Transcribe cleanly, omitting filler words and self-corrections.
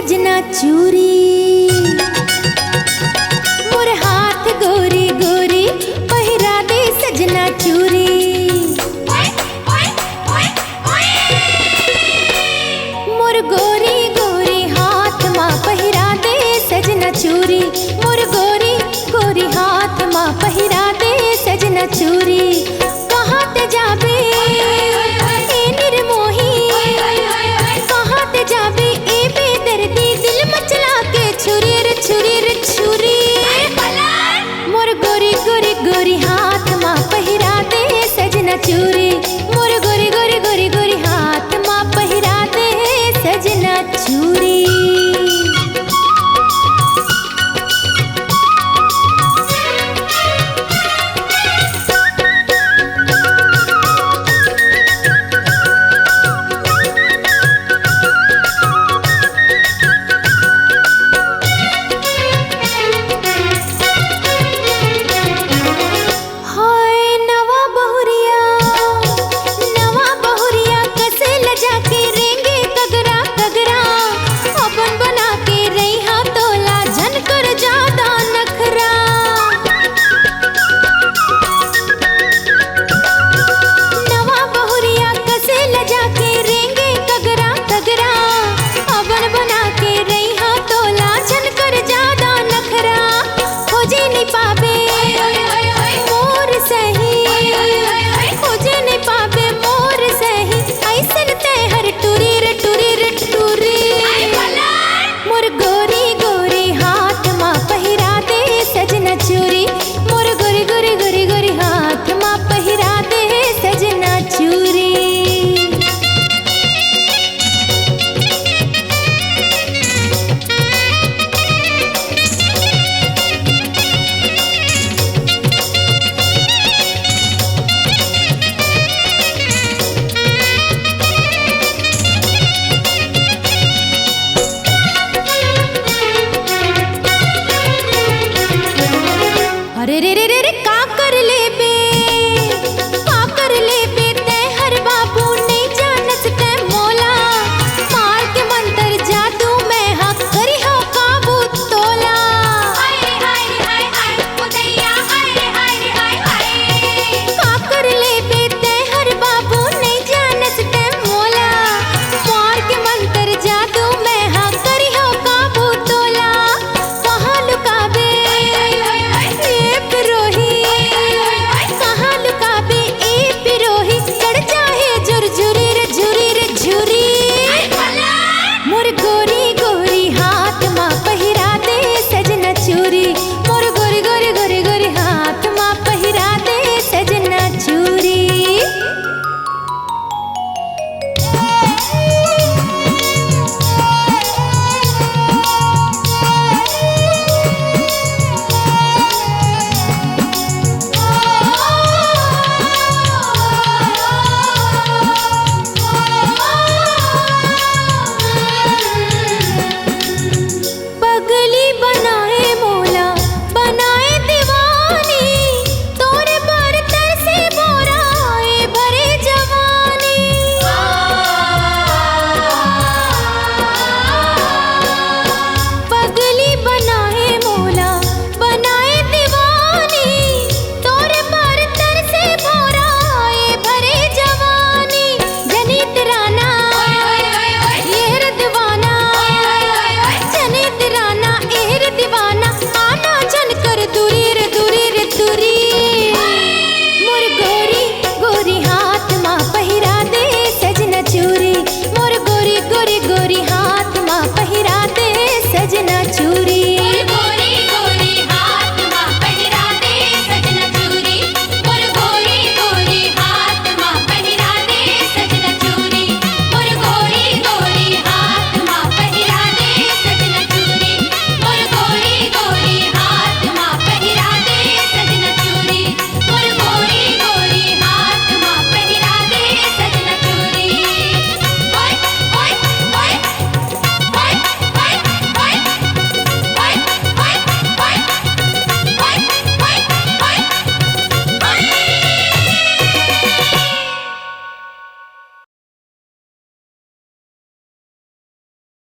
सजना चूरी मोर हाथ गोरी गोरी पहिरा दे सजना चूरी मोर गोरी गोरी हाथ माँ पहिरा दे सजना चूरी मोर गोरी गोरी हाथ माँ पहिरा दे सजना चूरी कहाँ ते जाबे ए निर्मोही कहाँ ते जाबे ए बेदर्दी दिल मचला के छुरी रे छुरी रे छुरी मोर गोरी गोरी गोरी हाथ माँ पहिरा दे सजना चूरी